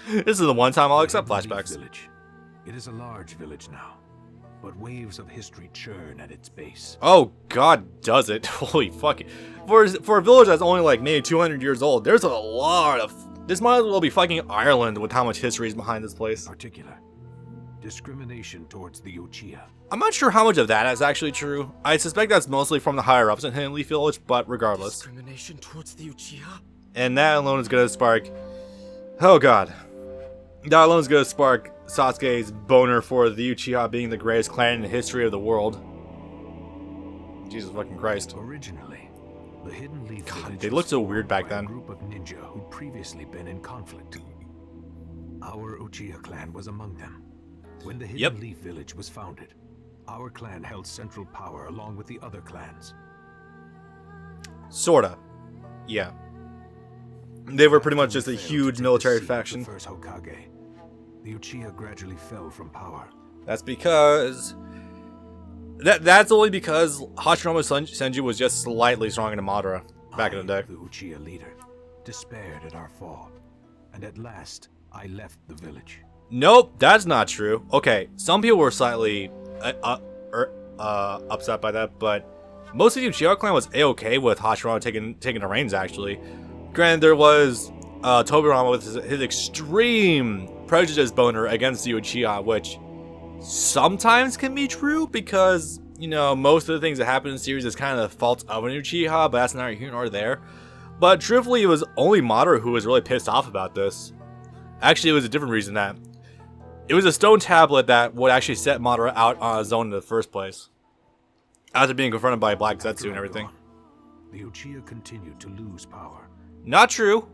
This is the one time I'll accept flashbacks. Village. It is a large village now, but waves of history churn at its base. Oh god, does it? Holy fuck it. For a village that's only like maybe 200 years old, there's a lot of... This might as well be fucking Ireland with how much history is behind this place. Particular discrimination towards the Uchiha. I'm not sure how much of that is actually true. I suspect that's mostly from the higher ups in Hidden Leaf Village, but regardless. Discrimination towards the Uchiha? And that alone is gonna spark... Oh god. That alone is gonna spark Sasuke's boner for the Uchiha being the greatest clan in the history of the world. Jesus fucking Christ. Originally, the Hidden Leaf God, Village they looked so was weird back formed by then. a group of ninja who'd previously been in conflict. Our Uchiha clan was among them. When the Hidden Leaf Village was founded, our clan held central power along with the other clans. Sorta. Yeah. They were pretty much just a huge military faction. The first Hokage, the Uchiha gradually fell from power. That's because... That's only because Hashirama Senju was just slightly stronger than Madara back in the day. The Uchiha leader despaired at our fall, and at last I left the village. Nope, that's not true. Okay, some people were slightly upset by that, but most of the Uchiha clan was a-okay with Hashirama taking the reins, actually. Granted, there was Tobi with his extreme prejudice boner against the Uchiha, which sometimes can be true because, you know, most of the things that happen in the series is kind of the fault of an Uchiha, but that's neither here nor there. But truthfully, it was only Madara who was really pissed off about this. Actually, it was a different reason that. It was a stone tablet that would actually set Madara out on his own in the first place. After being confronted by Black Zetsu and everything. The Uchiha continued to lose power. Not true.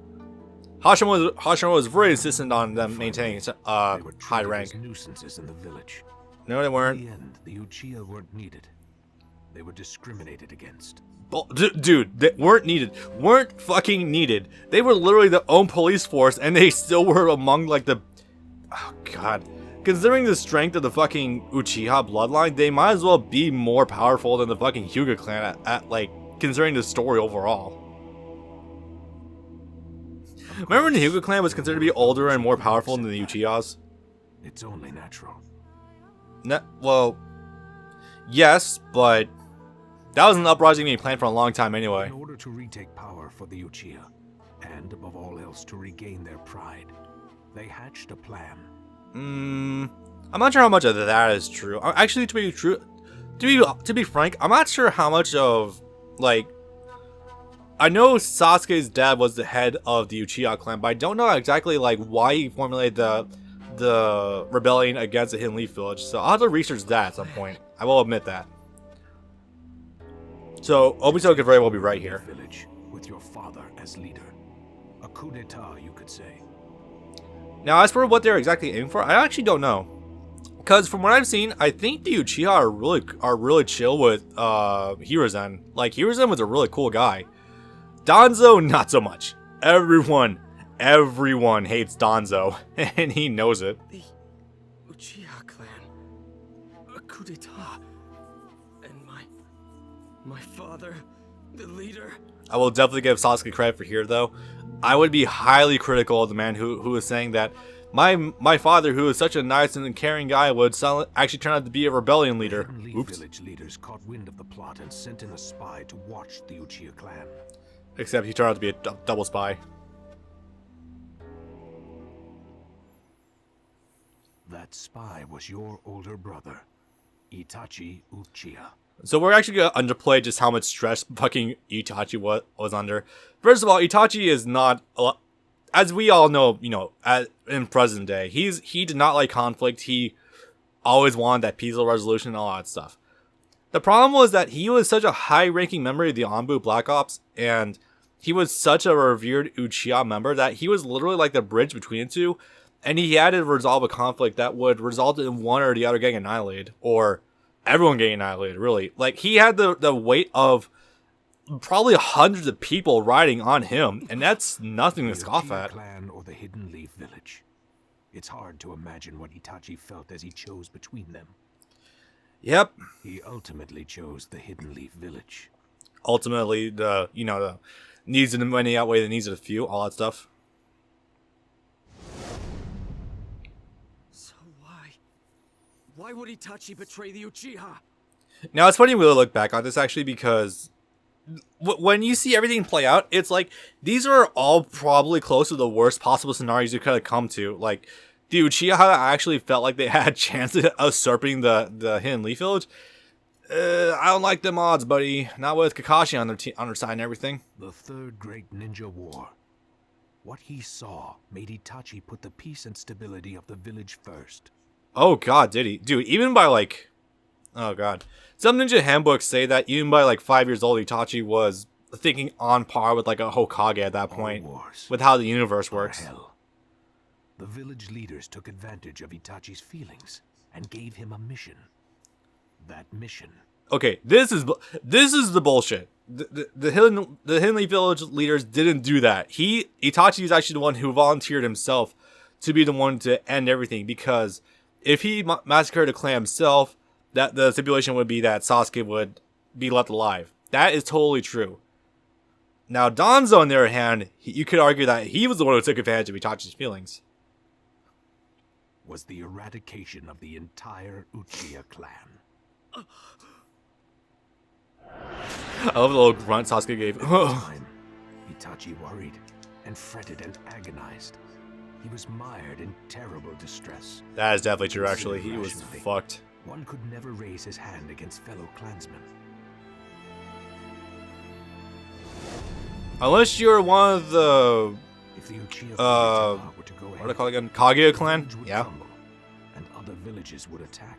Hashirama was very insistent on them maintaining high rank. Nuisances in the village. No, they weren't. In the end, the Uchiha weren't needed. They were discriminated against. Dude, they weren't needed. Weren't fucking needed. They were literally their own police force, and they still were among like the... Oh god. Considering the strength of the fucking Uchiha bloodline, they might as well be more powerful than the fucking Hyuga clan at like, considering the story overall. Remember when the Hyuga clan was considered to be older and more powerful than the Uchihas? It's only natural. Well, yes, but that was an uprising being planned for a long time anyway. In order to retake power for the Uchiha, and above all else to regain their pride, they hatched a plan. I'm not sure how much of that is true. Actually, to be frank, I'm not sure how much of, like, I know Sasuke's dad was the head of the Uchiha clan, but I don't know exactly like why he formulated the rebellion against the Hidden Leaf Village. So I'll have to research that at some point. I will admit that. So Obito could very well be right here. Village with your father as leader. A coup d'etat, you could say. Now, as for what they're exactly aiming for, I actually don't know. Because from what I've seen, I think the Uchiha are really chill with Hiruzen. Like, Hiruzen was a really cool guy. Danzo, not so much. Everyone hates Danzo, and he knows it. The Uchiha clan, a coup d'etat, and my father, the leader. I will definitely give Sasuke credit for here, though. I would be highly critical of the man who was saying that my father, who is such a nice and caring guy, would actually turn out to be a rebellion leader. Oops. Village leaders caught wind of the plot and sent in a spy to watch the Uchiha clan. Except he turned out to be a double spy. That spy was your older brother, Itachi Uchiha. So we're actually going to underplay just how much stress fucking Itachi was under. First of all, Itachi is not, as we all know, you know, in present day, he did not like conflict. He always wanted that peaceful resolution and all that stuff. The problem was that he was such a high-ranking member of the Anbu Black Ops, and he was such a revered Uchiha member that he was literally like the bridge between the two, and he had to resolve a conflict that would result in one or the other getting annihilated, or everyone getting annihilated, really. Like, he had the weight of probably hundreds of people riding on him, and that's nothing to scoff at. The clan or the Hidden Leaf Village. It's hard to imagine what Itachi felt as he chose between them. Yep. He ultimately chose the Hidden Leaf Village. Ultimately, the needs of the many outweigh the needs of the few, all that stuff. Why would Itachi betray the Uchiha? Now, it's funny we look back on this, actually, because when you see everything play out, it's like, these are all probably close to the worst possible scenarios you could have come to. Like, the Uchiha actually felt like they had a chance of usurping the Hidden Leaf Village. I don't like them odds, buddy. Not with Kakashi on their side and everything. The third great ninja war. What he saw made Itachi put the peace and stability of the village first. Oh god, did he? Dude, even by like... Oh god. Some ninja handbooks say that even by like 5 years old, Itachi was thinking on par with like a Hokage at that point. With how the universe works. Hell. The village leaders took advantage of Itachi's feelings and gave him a mission. That mission. Okay, this is the bullshit. The Hidden Leaf Village leaders didn't do that. Itachi is actually the one who volunteered himself to be the one to end everything, because if he massacred the clan himself, that the stipulation would be that Sasuke would be left alive. That is totally true. Now Danzo, on the other hand, you could argue that he was the one who took advantage of Itachi's feelings. Was the eradication of the entire Uchiha clan. I love the little grunt Sasuke gave. Time, Itachi worried and fretted and agonized. He was mired in terrible distress. That is definitely true, actually. He was fucked. One could never raise his hand against fellow clansmen. Unless you're one of the... If the Uchiha were to go what do they call it again? Kaguya clan? Yeah. Crumble, and other villages would attack.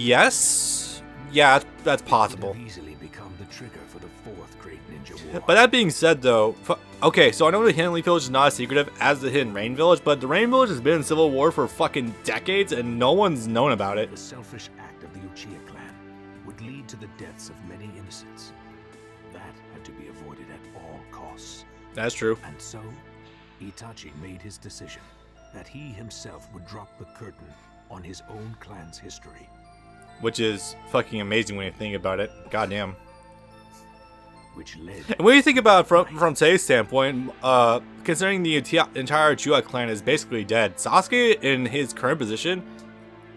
Yes. Yeah, that's possible. Could have easily become the trigger for the fourth great ninja war. But that being said, though, okay, so I know the Hidden Leaf Village is not as secretive as the Hidden Rain Village, but the Rain Village has been in civil war for fucking decades, and no one's known about it. The selfish act of the Uchiha clan would lead to the deaths of many innocents. That had to be avoided at all costs. That's true. And so, Itachi made his decision that he himself would drop the curtain on his own clan's history. Which is fucking amazing when you think about it. Goddamn. Which led... And when you think about it from today's standpoint, considering the entire Uchiha clan is basically dead, Sasuke, in his current position,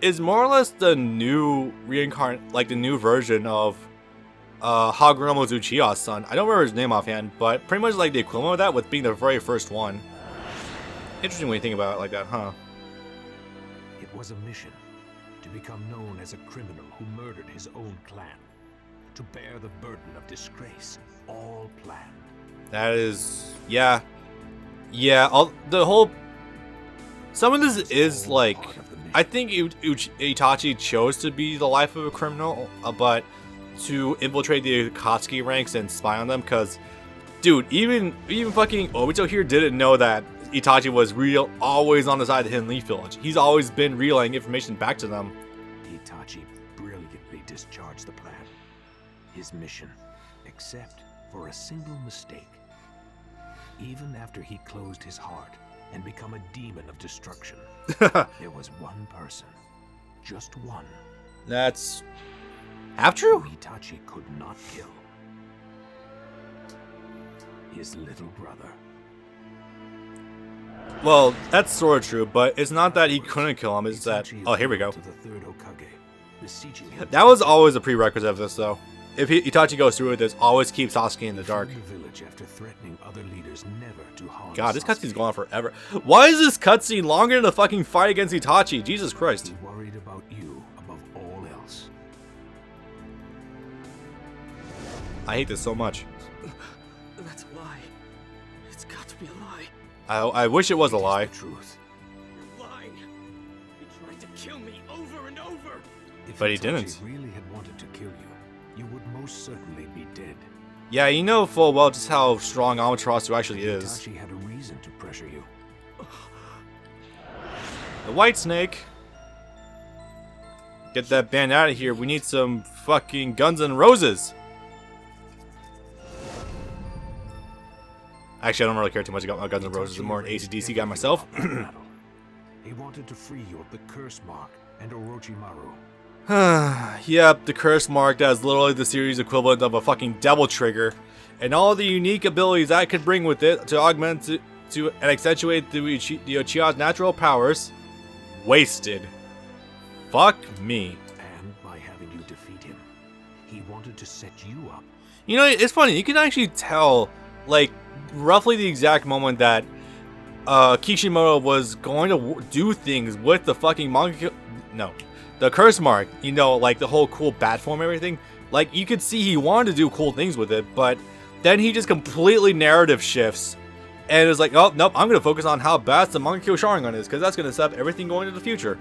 is more or less the new the new version of Hagoromo's Uchiha's son. I don't remember his name offhand, but pretty much like the equivalent of that, with being the very first one. Interesting when you think about it like that, huh? It was a mission to become known as a criminal who murdered his own clan, to bear the burden of disgrace, all planned. That is, yeah, some of this is like, I think Itachi chose to be the life of a criminal, but to infiltrate the Akatsuki ranks and spy on them, because, dude, even fucking Obito here didn't know that Itachi was always on the side of the Hidden Leaf Village. He's always been relaying information back to them. Itachi brilliantly discharged the plan. His mission, except for a single mistake. Even after he closed his heart and become a demon of destruction, there was one person, just one. That's half true. Who Itachi could not kill. His little brother. Well, that's sort of true, but it's not that he couldn't kill him, it's that... Oh, here we go. That was always a prerequisite of this, though. If Itachi goes through with this, always keep Sasuke in the dark. God, this cutscene's going on forever. Why is this cutscene longer than the fucking fight against Itachi? Jesus Christ. He worried about you above all else. I hate this so much. That's a lie. It's got to be a lie. I wish it was a lie. Truth. You're lying. He tried to kill me over and over. But he Itachi didn't. Really had wanted to kill you, you would most certainly be dead. Yeah, you know full well just how strong Amaterasu actually is. Itachi had a reason to pressure you. The White Snake. Get that band out of here. We need some fucking Guns N' Roses. Actually, I don't really care too much about my Guns N' Roses. I'm more an AC/DC guy myself. He wanted to free you of the curse mark and Orochimaru. Yep, the curse mark that is literally the series equivalent of a fucking devil trigger, and all the unique abilities that could bring with it to augment to and accentuate the Uchiha's natural powers. Wasted. Fuck me. And by having you defeat him, he wanted to set you up. You know, it's funny. You can actually tell, like, roughly the exact moment that Kishimoto was going to do things with the fucking manga. No, the curse mark. You know, like the whole cool bat form and everything. Like, you could see he wanted to do cool things with it, but then he just completely narrative shifts. And it's like, oh, nope, I'm going to focus on how bad the Mangekyo Sharingan is, because that's going to set up everything going into the future.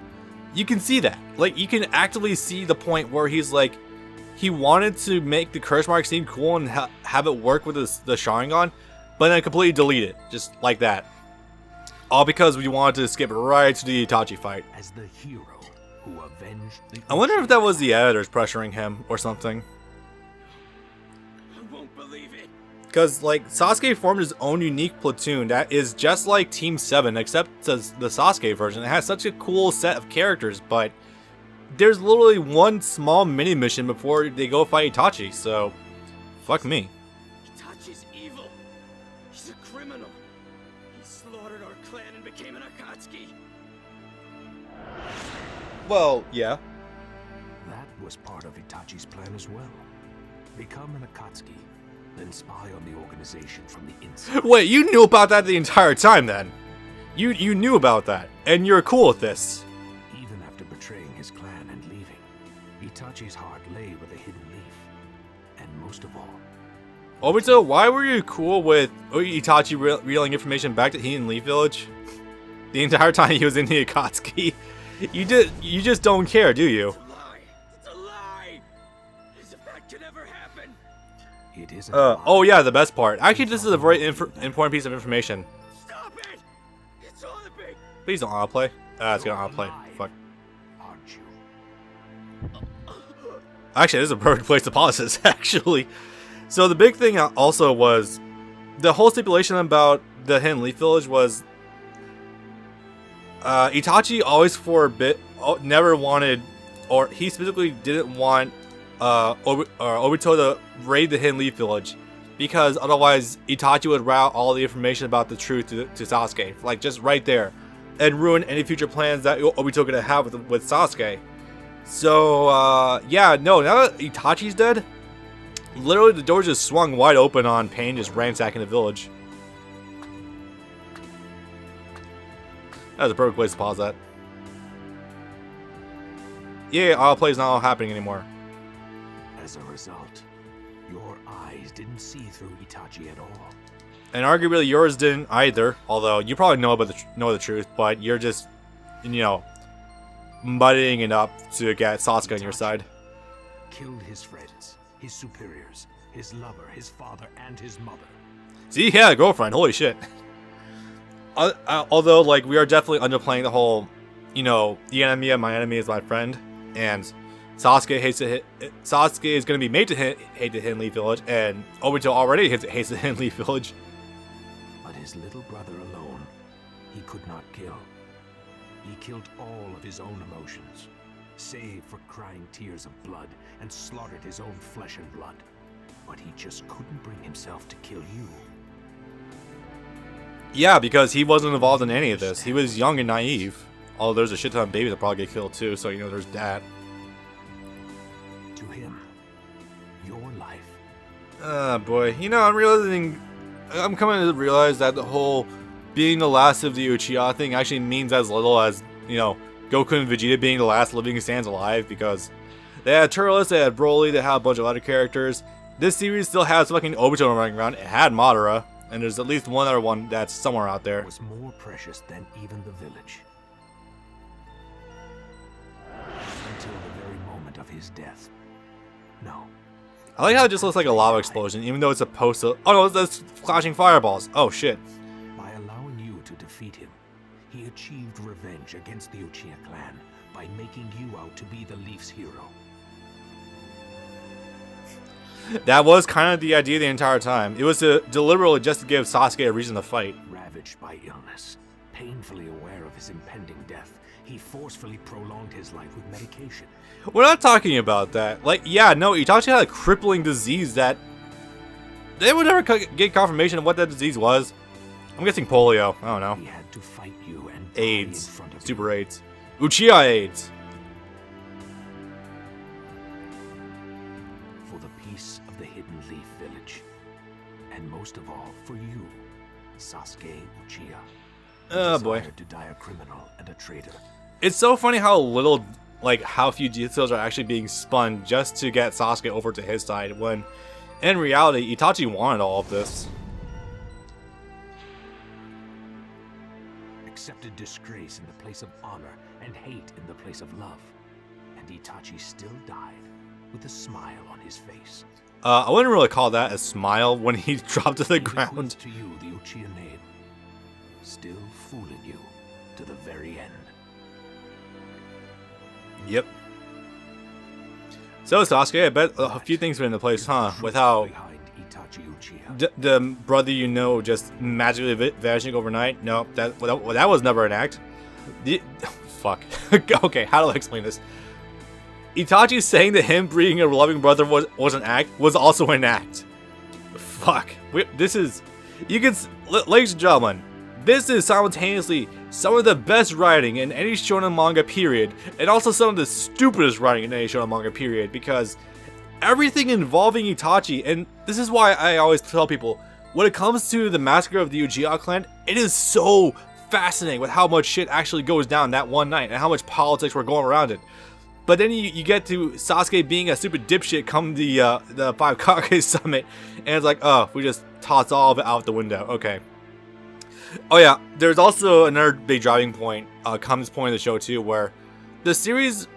You can see that. Like, you can actively see the point where he's like, he wanted to make the curse mark seem cool and have it work with the Sharingan, but then completely delete it, just like that. All because we wanted to skip right to the Itachi fight. As the hero who avenged the I wonder if that was the editors pressuring him or something. I won't believe it. Because, like, Sasuke formed his own unique platoon that is just like Team 7, except the Sasuke version. It has such a cool set of characters, but there's literally one small mini-mission before they go fight Itachi, so fuck me. Itachi's evil. He's a criminal. He slaughtered our clan and became an Akatsuki. Well, yeah. That was part of Itachi's plan as well. Become an Akatsuki, then spy on the organization from the inside. Wait, you knew about that the entire time then? You knew about that, and you're cool with this. Even after betraying his clan and leaving, Itachi's heart lay with a hidden leaf. And most of all, Obito, why were you cool with Itachi reeling information back to Hidden Leaf Village? The entire time he was in the Akatsuki. You just don't care, do you? It's a lie. It's a lie. As if that could ever happen. it isn't. Oh yeah, the best part. Actually, this is a very important piece of information. Stop it! It's on the big. Please don't autoplay. It's gonna autoplay. Fuck. Aren't you? Actually, this is a perfect place to pause this, actually. So the big thing also was the whole stipulation about the Hidden Leaf Village was Itachi always for a bit never wanted, or he specifically didn't want Obito to raid the Hidden Leaf Village, because otherwise Itachi would route all the information about the truth to Sasuke, like just right there, and ruin any future plans that Obito could have with Sasuke. So yeah, no, now that Itachi's dead, literally the door just swung wide open on Pain just ransacking the village. That's a perfect place to pause that. Yeah, autoplay's not happening anymore. As a result, your eyes didn't see through Itachi at all. And arguably yours didn't either, although you probably know the truth, but you're just, you know, muddying it up to get Sasuke on your side. Killed his friends, his superiors, his lover, his father, and his mother. See, yeah, girlfriend, holy shit. Although, like, we are definitely underplaying the whole, you know, the enemy of my enemy is my friend, and Sasuke Sasuke is going to be made to hate the Hidden Leaf Village, and Obito already hates the Hidden Leaf Village. But his little brother alone, he could not kill. He killed all of his own emotions, save for crying tears of blood, and slaughtered his own flesh and blood. But he just couldn't bring himself to kill you. Yeah, because he wasn't involved in any of this. He was young and naive. Although there's a shit ton of babies that probably get killed too, so you know there's that. To him, your life. Boy. You know, I'm coming to realize that the whole being the last of the Uchiha thing actually means as little as, you know, Goku and Vegeta being the last living Saiyans alive, because they had Turles, they had Broly, they had a bunch of other characters. This series still has fucking Obito running around. It had Madara, and there's at least one other one that's somewhere out there. Was more precious than even the village. Until the very moment of his death. No. I like how it just looks like a lava explosion, even though it's supposed to. Oh no, that's flashing fireballs. Oh shit. By allowing you to defeat him, he achieved revenge against the Uchiha clan by making you out to be the Leaf's hero. That was kind of the idea the entire time. It was deliberately just to give Sasuke a reason to fight. Ravaged by illness, painfully aware of his impending death, he forcefully prolonged his life with medication. We're not talking about that. Like, yeah, no, Itachi had a crippling disease that they would never get confirmation of what that disease was. I'm guessing polio. I don't know. He had to fight you and die AIDS. in front of Super AIDS. Uchiha AIDS. For the peace of the Hidden Leaf Village. And most of all, for you, Sasuke Uchiha. Oh boy. To die a criminal and a traitor. It's so funny how little, like, how few details are actually being spun just to get Sasuke over to his side, when, in reality, Itachi wanted all of this. Accepted disgrace in the place of honor and hate in the place of love. And Itachi still died with a smile on his face. I wouldn't really call that a smile when he dropped to the He ground. bequeaths to you the Uchiha name, still fooling you to the very end. Yep. So Sasuke, I bet a few things were into place, huh? With how Behind Itachi Uchiha. the brother you know just magically vanishing overnight. No, that was never an act. Fuck. Okay, how do I explain this? Itachi saying that him being a loving brother was an act was also an act. Fuck. This is, ladies and gentlemen, this is simultaneously some of the best writing in any shonen manga period, and also some of the stupidest writing in any shonen manga period, because everything involving Itachi, and this is why I always tell people, when it comes to the massacre of the Uchiha clan, it is so fascinating with how much shit actually goes down that one night, and how much politics were going around it. But then you get to Sasuke being a stupid dipshit come the Five Kage summit, and it's like, oh, we just toss all of it out the window. Okay. Oh yeah, there's also another big driving point, comes point of the show too, where the series.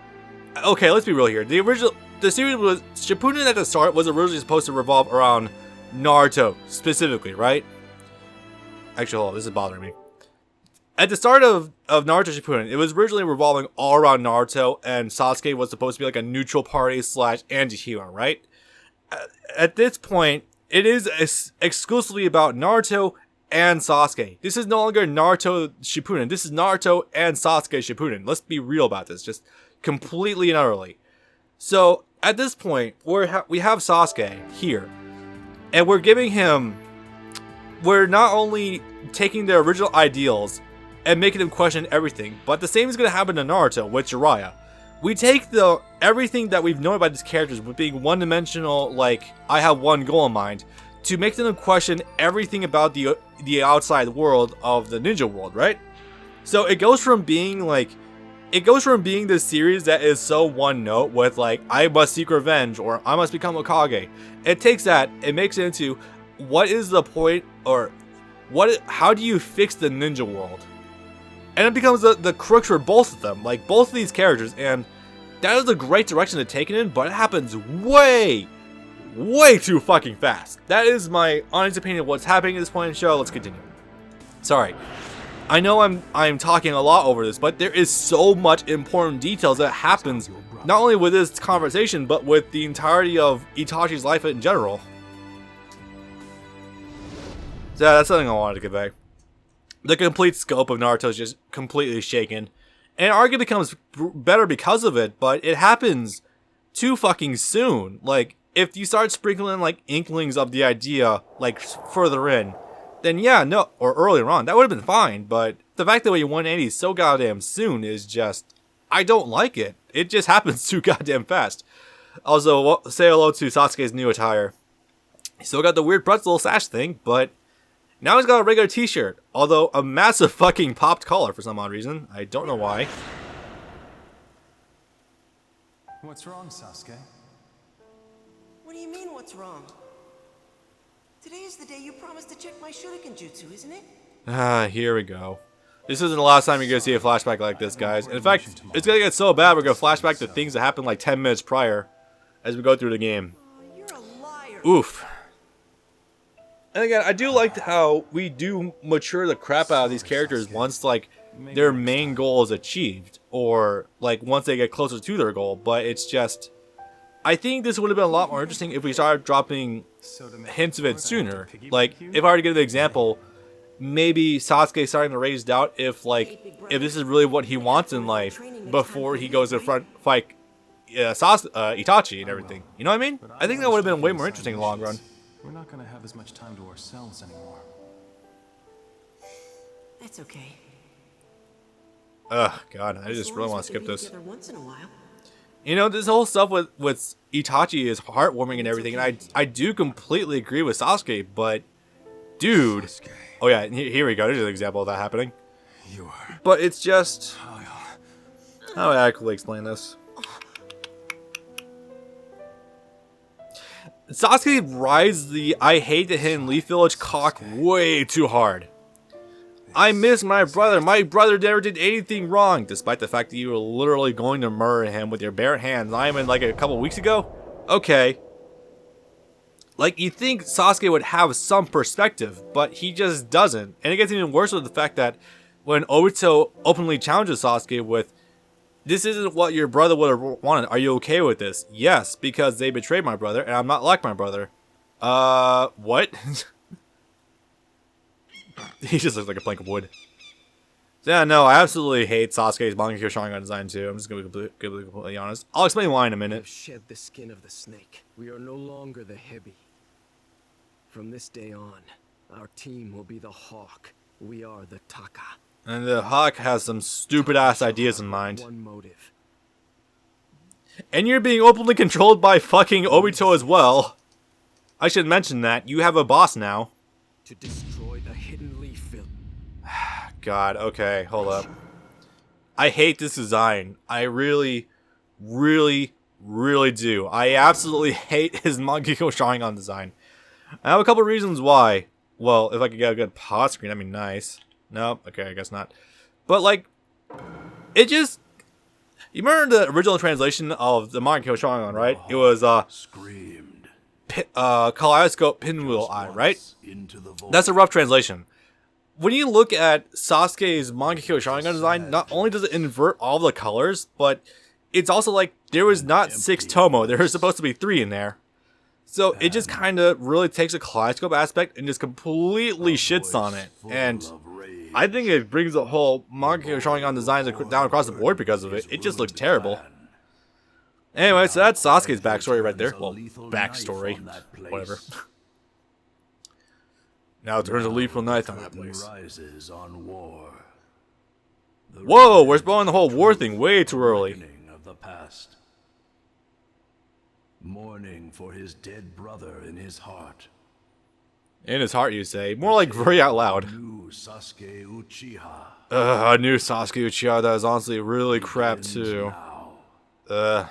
Okay, let's be real here. The series was Shippuden at the start was originally supposed to revolve around Naruto specifically, right? Actually, hold on, this is bothering me. At the start of Naruto Shippuden, it was originally revolving all around Naruto, and Sasuke was supposed to be like a neutral party / anti-hero, right? At this point, it is exclusively about Naruto and Sasuke. This is no longer Naruto Shippuden. This is Naruto and Sasuke Shippuden. Let's be real about this, just completely and utterly. So at this point, we have Sasuke here, and we're giving him. We're not only taking their original ideals and making him question everything, but the same is going to happen to Naruto with Jiraiya. We take everything that we've known about these characters with being one-dimensional, like, I have one goal in mind, to make them question everything about the outside world of the ninja world, right? So it goes from being this series that is so one note with like, I must seek revenge or I must become a Hokage. It takes that, it makes it into what is the point, or how do you fix the ninja world? And it becomes the crux for both of them, like both of these characters, and that is a great direction to take it in, but it happens way too fucking fast. That is my honest opinion of what's happening at this point in the show. Let's continue. Sorry. I know I'm talking a lot over this, but there is so much important details that happens, not only with this conversation, but with the entirety of Itachi's life in general. So yeah, that's something I wanted to convey. The complete scope of Naruto is just completely shaken, and arguably becomes better because of it, but it happens too fucking soon. Like, if you start sprinkling like inklings of the idea like further in, then yeah, no, or earlier on, that would have been fine, but the fact that we 180 so goddamn soon is just, I don't like it. It just happens too goddamn fast. Also, say hello to Sasuke's new attire. He still got the weird pretzel sash thing, but now he's got a regular t-shirt, although a massive fucking popped collar for some odd reason. I don't know why. What's wrong, Sasuke? What do you mean, what's wrong? Today is the day you promised to check my shuriken jutsu, isn't it? Ah, here we go. This isn't the last time you're gonna see a flashback like this, guys. In fact, it's gonna get so bad we're gonna flashback to things that happened like 10 minutes prior as we go through the game. You're a liar. Oof. And again, I do like how we do mature the crap out of these characters once like their main goal is achieved, or like once they get closer to their goal, but it's just, I think this would have been a lot more interesting if we started dropping hints of it sooner. Like, if I were to give an example, maybe Sasuke starting to raise doubt if this is really what he wants in life before he goes to fight Itachi and everything. You know what I mean? I think that would have been way more interesting in the long run. We're not gonna have as much time to ourselves anymore. That's okay. Ugh, God, I As just long really as want to we skip can be this. together once in a while. You know, this whole stuff with Itachi is heartwarming and everything, and I do completely agree with Sasuke, but dude, Sasuke, oh yeah, here we go. There's an example of that happening. you are But it's just, child. how do I actually explain this? Sasuke rides the I hate the hidden Leaf Village cock way too hard. I miss my brother. My brother never did anything wrong, despite the fact that you were literally going to murder him with your bare hands. I mean, like a couple weeks ago? Okay. Like, you think Sasuke would have some perspective, but he just doesn't. And it gets even worse with the fact that when Obito openly challenges Sasuke with, this isn't what your brother would have wanted. Are you okay with this? Yes, because they betrayed my brother, and I'm not like my brother. What? He just looks like a plank of wood. So yeah, no, I absolutely hate Sasuke's Mangekyo Sharingan design too. I'm just gonna be completely honest. I'll explain why in a We minute. have shed the skin of the snake. We are no longer the Hebi. From this day on, our team will be the Hawk. We are the Taka. And the Hawk has some stupid ass ideas in mind. One motive. And you're being openly controlled by fucking Obito as well. I should mention that. You have a boss now. To destroy the hidden leaf village. God, okay, hold up. I hate this design. I really, really, really do. I absolutely hate his Mangekyo Sharingan design. I have a couple reasons why. Well, if I could get a good pause screen, that'd be nice. Nope, okay, I guess not. But, like, it just... You remember the original translation of the Mangekyo Sharingan, right? It was, Screamed. Kaleidoscope Pinwheel Eye, right? Into the void. That's a rough translation. When you look at Sasuke's Mangekyo Sharingan design, not only does it invert all the colors, but it's also like there was not 6 Tomo. There was supposed to be 3 in there. So it just kind of really takes a kaleidoscope aspect and just completely shits on it. And I think it brings the whole Mangekyo Sharingan designs down across the board because of it. It just looks terrible. Anyway, so that's Sasuke's backstory right there. Well, backstory. Whatever. Now turns a lethal knife on that place. Rises on war. The Whoa, we're spoiling the whole war thing way too early. reckoning of the past. Mourning for his dead brother in his heart. In his heart, you say. More like very out loud. New Sasuke Uchiha. I knew Sasuke Uchiha. That was honestly really crap too. Now.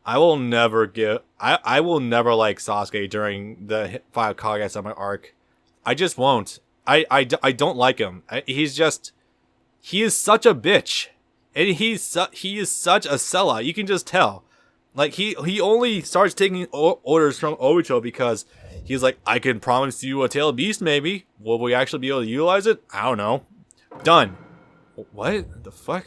I will never I will never like Sasuke during the 5 Kage Sama arc. I just won't. I don't like him. He is such a bitch. And he is such a sellout. You can just tell. Like, he only starts taking orders from Obito because he's like, I can promise you a tail beast maybe. Will we actually be able to utilize it? I don't know. Done. What the fuck?